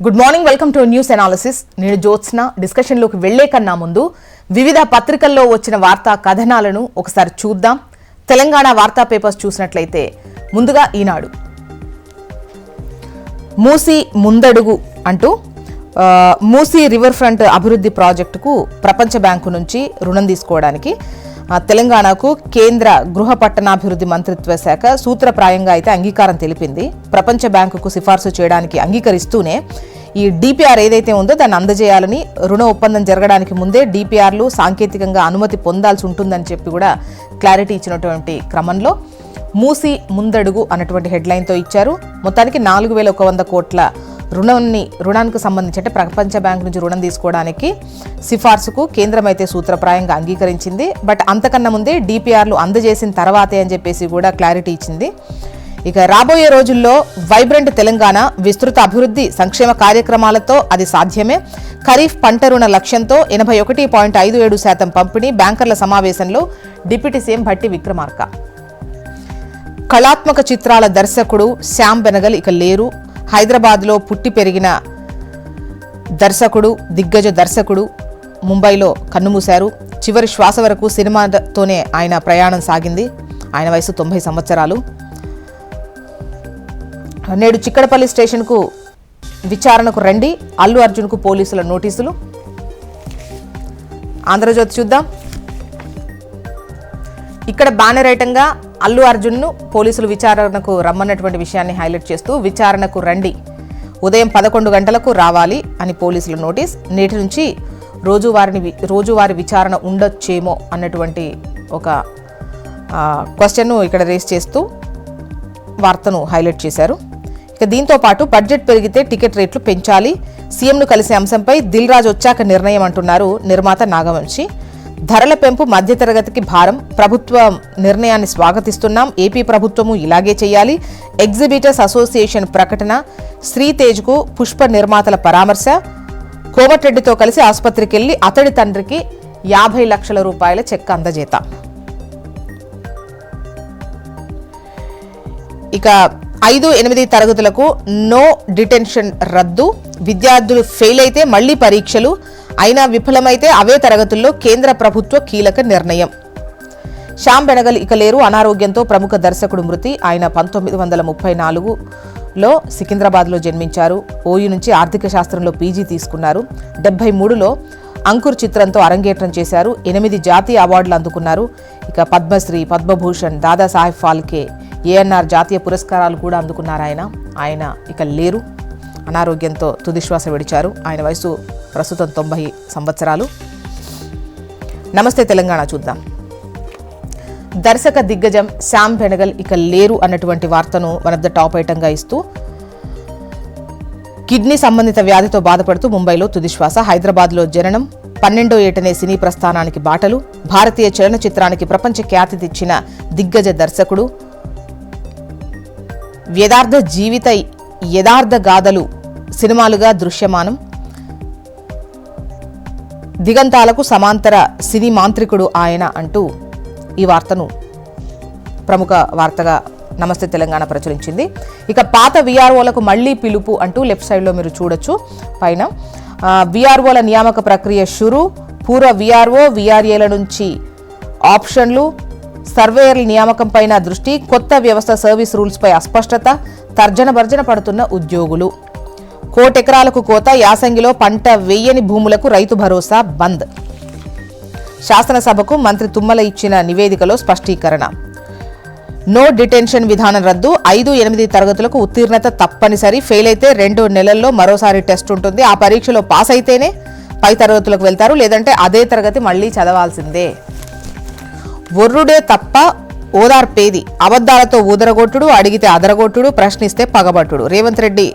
Good morning, welcome to news analysis. నేను జ్యోత్స్న. డిస్కషన్లోకి వెళ్లే కన్నా ముందు వివిధ పత్రికల్లో వచ్చిన వార్తా కథనాలను ఒకసారి చూద్దాం. తెలంగాణ వార్తా పేపర్స్ చూసినట్లయితే ముందుగా ఈనాడు మూసీ ముందడుగు అంటూ మూసీ రివర్ ఫ్రంట్ అభివృద్ధి ప్రాజెక్టుకు ప్రపంచ బ్యాంకు నుంచి రుణం తీసుకోవడానికి తెలంగాణకు కేంద్ర గృహ పట్టణాభివృద్ధి మంత్రిత్వ శాఖ సూత్రప్రాయంగా అయితే అంగీకారం తెలిపింది. ప్రపంచ బ్యాంకుకు సిఫార్సు చేయడానికి అంగీకరిస్తూనే ఈ డిపిఆర్ ఏదైతే ఉందో దాన్ని అందజేయాలని, రుణ ఒప్పందం జరగడానికి ముందే డిపిఆర్లు సాంకేతికంగా అనుమతి పొందాల్సి ఉంటుందని చెప్పి కూడా క్లారిటీ ఇచ్చినటువంటి క్రమంలో మూసీ ముందడుగు అన్నటువంటి హెడ్లైన్తో ఇచ్చారు. మొత్తానికి 4,100 కోట్ల రుణానికి సంబంధించి అంటే ప్రపంచ బ్యాంక్ నుంచి రుణం తీసుకోవడానికి సిఫార్సుకు కేంద్రం అయితే సూత్రప్రాయంగా అంగీకరించింది. బట్ అంతకన్నా ముందే డిపిఆర్లు అందజేసిన తర్వాతే అని చెప్పేసి కూడా క్లారిటీ ఇచ్చింది. ఇక రాబోయే రోజుల్లో వైబ్రెంట్ తెలంగాణ, విస్తృత అభివృద్ధి సంక్షేమ కార్యక్రమాలతో అది సాధ్యమే. ఖరీఫ్ పంట రుణ లక్ష్యంతో 81.57% పంపిణీ బ్యాంకర్ల సమావేశంలో డిప్యూటీ సీఎం భట్టి విక్రమార్క. కళాత్మక చిత్రాల దర్శకుడు శ్యామ్ బెనగల్ ఇక లేరు. హైదరాబాద్లో పుట్టి పెరిగిన దర్శకుడు, దిగ్గజ దర్శకుడు ముంబైలో కన్నుమూశారు. చివరి శ్వాస వరకు సినిమాతోనే ఆయన ప్రయాణం సాగింది. ఆయన వయసు 90 సంవత్సరాలు. నేడు చిక్కడపల్లి స్టేషన్కు విచారణకు రండి, అల్లు అర్జున్కు పోలీసుల నోటీసులు. ఆంధ్రజ్యోతి చూద్దాం. ఇక్కడ బ్యానర్ ఐటంగా అల్లు అర్జున్ను పోలీసులు విచారణకు రమ్మన్నటువంటి విషయాన్ని హైలైట్ చేస్తూ విచారణకు రండి, ఉదయం 11 గంటలకు రావాలి అని పోలీసుల నోటీస్. నేటి నుంచి రోజువారీ విచారణ ఉండొచ్చేమో అన్నటువంటి ఒక క్వశ్చన్ను ఇక్కడ రేస్ చేస్తూ వార్తను హైలైట్ చేశారు. ఇక దీంతో పాటు బడ్జెట్ పెరిగితే టికెట్ రేట్లు పెంచాలి, సీఎంను కలిసే అంశంపై దిల్ రాజు వచ్చాక నిర్ణయం అంటున్నారు నిర్మాత నాగవంశి. ధరల పెంపు మధ్యతరగతికి భారం, ప్రభుత్వం నిర్ణయాన్ని స్వాగతిస్తున్నాం, ఏపీ ప్రభుత్వము ఇలాగే చేయాలి. ఎగ్జిబిటర్స్ అసోసియేషన్ ప్రకటన. శ్రీతేజ్కు పుష్ప నిర్మాతల పరామర్శ. కోమటిరెడ్డితో కలిసి ఆసుపత్రికి వెళ్లి అతడి తండ్రికి 50 లక్షల రూపాయల చెక్ అందజేత. ఇక 5-8 తరగతులకు నో డిటెన్షన్ రద్దు. విద్యార్థులు ఫెయిల్ అయితే మళ్లీ పరీక్షలు, అయినా విఫలమైతే అవే తరగతుల్లో కేంద్ర ప్రభుత్వ కీలక నిర్ణయం. శ్యామ్ బెనగల్ ఇక లేరు. అనారోగ్యంతో ప్రముఖ దర్శకుడు మృతి. ఆయన 1934లో సికింద్రాబాద్లో జన్మించారు. ఓయూ నుంచి ఆర్థిక శాస్త్రంలో పీజీ తీసుకున్నారు. 73లో అంకుర్ చిత్రంతో అరంగేట్రం చేశారు. 8 జాతీయ అవార్డులు అందుకున్నారు. ఇక పద్మశ్రీ, పద్మభూషణ్, దాదాసాహెబ్ ఫాల్కే, ఏఎన్ఆర్ జాతీయ పురస్కారాలు కూడా అందుకున్నారు. ఆయన ఇక లేరు. అనారోగ్యంతో తుదిశ్వాస విడిచారు. ఆయన వయసు ప్రస్తుతం 90 సంవత్సరాలు. నమస్తే తెలంగాణ చూద్దాం. దర్శక దిగ్గజం శ్యామ్ బెనగల్ ఇక లేరు అన్నటువంటి వార్తను వన్ ఆఫ్ ద టాప్ ఐటంగా ఇస్తూ కిడ్నీ సంబంధిత వ్యాధితో బాధపడుతూ ముంబైలో తుదిశ్వాస. హైదరాబాద్లో జననం. 12వ ఏటనే సినీ ప్రస్థానానికి బాటలు. భారతీయ చలనచిత్రానికి ప్రపంచ ఖ్యాతి తెచ్చిన దిగ్గజ దర్శకుడు. యథార్థ జీవిత యథార్థ గాథలు సినిమాలుగా దృశ్యమానం. దిగంతాలకు సమాంతర సినీ మాంత్రికుడు ఆయన అంటూ ఈ వార్తను ప్రముఖ వార్తగా నమస్తే తెలంగాణ ప్రచురించింది. ఇక పాత విఆర్ఓలకు మళ్లీ పిలుపు అంటూ లెఫ్ట్ సైడ్లో మీరు చూడొచ్చు. పైన విఆర్ఓల నియామక ప్రక్రియ షురు. పూర్వ విఆర్ఓ, విఆర్ఏల నుంచి ఆప్షన్లు. సర్వేయర్ల నియామకం పైన దృష్టి. కొత్త వ్యవస్థ సర్వీస్ రూల్స్ పై అస్పష్టత. తర్జన భర్జన పడుతున్న ఉద్యోగులు. 1,00,00,000 ఎకరాలకు కోత. యాసంగిలో పంట వేయని భూములకు రైతు భరోసా బంద్. శాసనసభకు మంత్రి తుమ్మల ఇచ్చిన నివేదికలో స్పష్టీకరణ. నో డిటెన్షన్ విధానం రద్దు. 5-8 తరగతులకు ఉత్తీర్ణత తప్పనిసరి. ఫెయిల్ అయితే 2 నెలల్లో మరోసారి టెస్ట్ ఉంటుంది. ఆ పరీక్షలో పాస్ అయితేనే పై తరగతులకు వెళ్తారు, లేదంటే అదే తరగతి మళ్లీ చదవాల్సిందే. ఒర్రుడే తప్ప ఓదార్పేది. అబద్ధాలతో ఊదరగొట్టుడు, అడిగితే అదరగొట్టుడు, ప్రశ్నిస్తే పగబట్టుడు. రేవంత్ రెడ్డి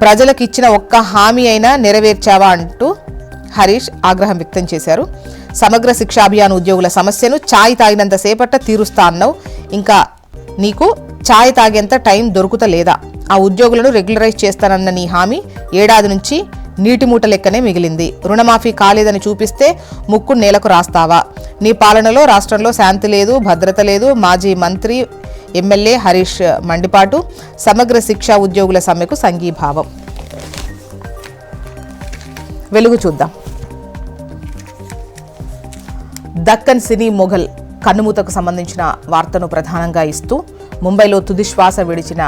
ప్రజలకు ఇచ్చిన ఒక్క హామీ అయినా నెరవేర్చావా అంటూ హరీష్ ఆగ్రహం వ్యక్తం చేశారు. సమగ్ర శిక్షా అభియాన్ ఉద్యోగుల సమస్యను ఛాయ్ తాగినంత సేపట్ట తీరుస్తా అన్నావు, ఇంకా నీకు ఛాయ్ తాగేంత టైం దొరుకుతలేదా? ఆ ఉద్యోగులను రెగ్యులరైజ్ చేస్తానన్న నీ హామీ ఏడాది నుంచి నీటి మూట లెక్కనే మిగిలింది. రుణమాఫీ కాలేదని చూపిస్తే ముక్కు నేలకు రాస్తావా? నీ పాలనలో రాష్ట్రంలో శాంతి లేదు, భద్రత లేదు. మాజీ మంత్రి ఎమ్మెల్యే హరీష్ మండిపాటు. సమగ్ర శిక్షా ఉద్యోగుల సమ్మెకు సంఘీభావం. వెలుగు చూద్దాం. దక్కన్ సినీ మొఘల్ కన్నుమూతకు సంబంధించిన వార్తను ప్రధానంగా ఇస్తూ ముంబైలో తుది శ్వాస విడిచిన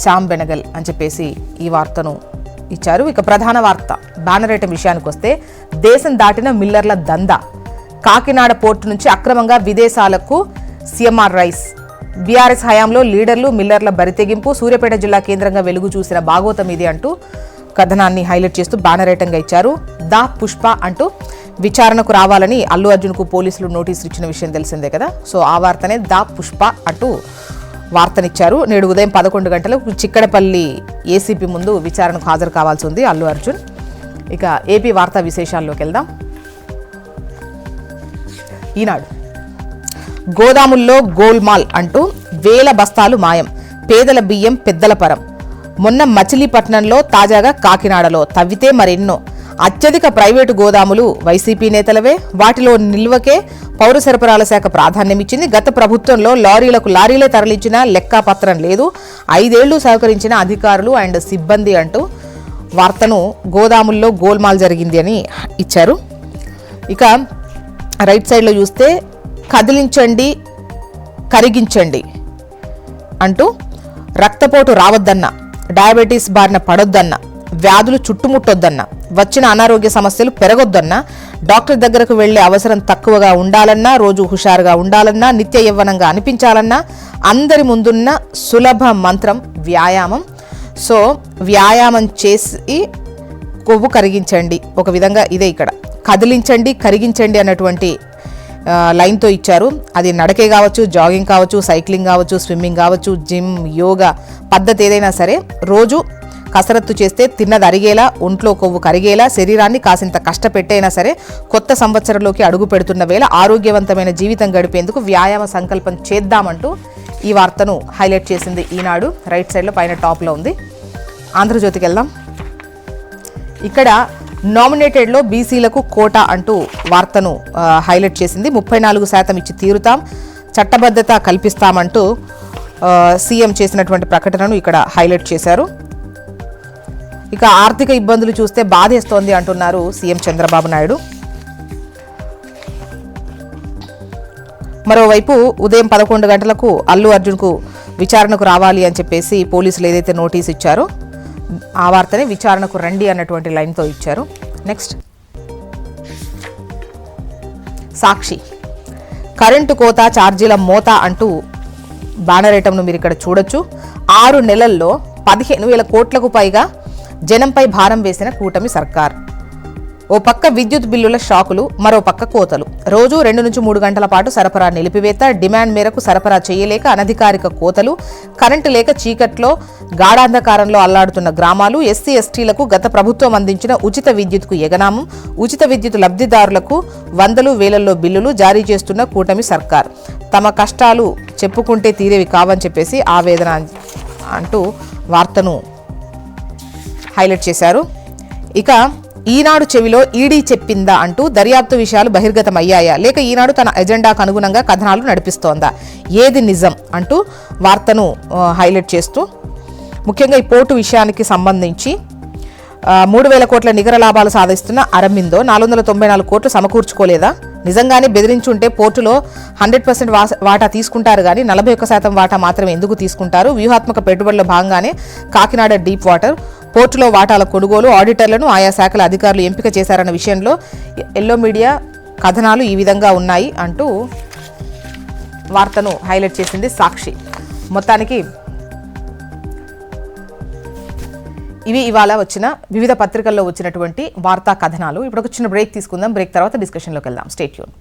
శ్యామ్ బెనగల్ అని చెప్పేసి ఈ వార్తను ఇచ్చారు. ఇక ప్రధాన వార్త బ్యానర్ ఐటెం విషయానికి వస్తే దేశం దాటిన మిల్లర్ల దందా, కాకినాడ పోర్టు నుంచి అక్రమంగా విదేశాలకు సిఎంఆర్ రైస్, బీఆర్ఎస్ హయాంలో లీడర్లు మిల్లర్ల బరితెగింపు, సూర్యాపేట జిల్లా కేంద్రంగా వెలుగు చూసిన భాగోతం ఇది అంటూ కథనాన్ని హైలైట్ చేస్తూ బ్యానర్ ఐటంగా ఇచ్చారు. దా పుష్ప అంటూ విచారణకు రావాలని అల్లు అర్జున్కు పోలీసులు నోటీసులు ఇచ్చిన విషయం తెలిసిందే కదా. సో ఆ వార్తనే దా పుష్ప అంటూ వార్తనిచ్చారు. నేడు ఉదయం 11 గంటలకు చిక్కడపల్లి ఏసీపీ ముందు విచారణకు హాజరు కావాల్సి ఉంది అల్లు అర్జున్. ఇక ఏపీ వార్తా విశేషాల్లోకి వెళ్దాం. ఈనాడు గోదాముల్లో గోల్మాల్ అంటూ వేల బస్తాలు మాయం, పేదల బియ్యం పెద్దల పరం. మొన్న మచిలీపట్నంలో, తాజాగా కాకినాడలో తవ్వితే మరెన్నో. అత్యధిక ప్రైవేటు గోదాములు వైసీపీ నేతలవే, వాటిలో నిల్వకే పౌర సరఫరాల శాఖ ప్రాధాన్యమిచ్చింది. గత ప్రభుత్వంలో లారీలే తరలించిన లెక్కాపత్రం లేదు, 5 ఏళ్లు సహకరించిన అధికారులు అండ్ సిబ్బంది అంటూ వార్తను గోదాముల్లో గోల్మాల్ జరిగింది అని ఇచ్చారు. ఇక రైట్ సైడ్లో చూస్తే కదిలించండి కరిగించండి అంటూ రక్తపోటు రావద్దన్న, డయాబెటీస్ బారిన పడొద్దన్న, వ్యాధులు చుట్టుముట్టొద్దన్న, వచ్చిన అనారోగ్య సమస్యలు పెరగొద్దన్న, డాక్టర్ దగ్గరకు వెళ్లే అవసరం తక్కువగా ఉండాలన్నా, రోజు హుషారుగా ఉండాలన్నా, నిత్య యవ్వనంగా అనిపించాలన్నా అందరి ముందున్న సులభ మంత్రం వ్యాయామం. సో వ్యాయామం చేసి కొవ్వు కరిగించండి, ఒక విధంగా ఇదే ఇక్కడ కదిలించండి కరిగించండి అన్నటువంటి లైన్తో ఇచ్చారు. అది నడకే కావచ్చు, జాగింగ్ కావచ్చు, సైక్లింగ్ కావచ్చు, స్విమ్మింగ్ కావచ్చు, జిమ్, యోగా పద్ధతి ఏదైనా సరే రోజు కసరత్తు చేస్తే తిన్నది అరిగేలా, ఒంట్లో కొవ్వు కరిగేలా, శరీరాన్ని కాసింత కష్టపెట్టైనా సరే కొత్త సంవత్సరంలోకి అడుగు పెడుతున్న వేళ ఆరోగ్యవంతమైన జీవితం గడిపేందుకు వ్యాయామ సంకల్పం చేద్దామంటూ ఈ వార్తను హైలైట్ చేసింది ఈనాడు. రైట్ సైడ్లో పైన టాప్లో ఉంది. ఆంధ్రజ్యోతికి వెళ్దాం. ఇక్కడ నామినేటెడ్లో బీసీలకు కోటా అంటూ వార్తను హైలైట్ చేసింది. 34% ఇచ్చి తీరుతాం, చట్టబద్ధత కల్పిస్తామంటూ సీఎం చేసినటువంటి ప్రకటనను ఇక్కడ హైలైట్ చేశారు. ఇక ఆర్థిక ఇబ్బందులు చూస్తే బాధేస్తోంది అంటున్నారు సీఎం చంద్రబాబు నాయుడు. మరోవైపు ఉదయం 11 గంటలకు అల్లు అర్జున్కు విచారణకు రావాలి అని చెప్పేసి పోలీసులు ఏదైతే నోటీస్ ఇచ్చారో ఆ వార్తని విచారణకు రండి అన్నటువంటి లైన్తో ఇచ్చారు. నెక్స్ట్ సాక్షి కరెంటు కోత, ఛార్జీల మోత అంటూ బ్యానర్ ఐటమ్ను మీరు ఇక్కడ చూడొచ్చు. 6 నెలల్లో 15,000 కోట్లకు పైగా జనంపై భారం వేసిన కూటమి సర్కార్. ఓ పక్క విద్యుత్ బిల్లుల షాకులు, మరో పక్క కోతలు. రోజు 2 నుంచి 3 గంటల పాటు సరఫరా నిలిపివేత, డిమాండ్ మేరకు సరఫరా చేయలేక అనధికారిక కోతలు, కరెంటు లేక చీకట్లో గాఢాంధకారంలో అల్లాడుతున్న గ్రామాలు. ఎస్సీ ఎస్టీలకు గత ప్రభుత్వం అందించిన ఉచిత విద్యుత్కు ఎగనామం, ఉచిత విద్యుత్ లబ్ధిదారులకు వందలు వేలల్లో బిల్లులు జారీ చేస్తున్న కూటమి సర్కార్. తమ కష్టాలు చెప్పుకుంటే తీరేవి కావని చెప్పేసి ఆవేదన అంటూ వార్తను హైలైట్ చేశారు. ఇక ఈనాడు చెవిలో ఈడీ చెప్పిందా అంటూ దర్యాప్తు విషయాలు బహిర్గతమయ్యాయా, లేక ఈనాడు తన ఎజెండాకు అనుగుణంగా కథనాలు నడిపిస్తోందా, ఏది నిజం అంటూ వార్తను హైలైట్ చేస్తూ ముఖ్యంగా ఈ పోర్టు విషయానికి సంబంధించి 3,000 కోట్ల నికర లాభాలు సాధిస్తున్న అరబిందో 494 కోట్లు సమకూర్చుకోలేదా, నిజంగానే బెదిరించుంటే పోర్టులో 100% వాటా తీసుకుంటారు కానీ 41% వాటా మాత్రమే ఎందుకు తీసుకుంటారు, వ్యూహాత్మక పెట్టుబడుల భాగంగానే కాకినాడ డీప్ వాటర్ పోర్టులో వాటాల కొనుగోలు, ఆడిటర్లను ఆయా శాఖల అధికారులు ఎంపిక చేశారన్న విషయంలో ఎల్లో మీడియా కథనాలు ఈ విధంగా ఉన్నాయి అంటూ వార్తను హైలైట్ చేసింది సాక్షి. మొత్తానికి ఇవి ఇవాళ వచ్చిన వివిధ పత్రికల్లో వచ్చినటువంటి వార్తా కథనాలు. ఇప్పుడు ఒక చిన్న బ్రేక్ తీసుకుందాం. బ్రేక్ తర్వాత డిస్కషన్లోకి వెళ్దాం. Stay tune.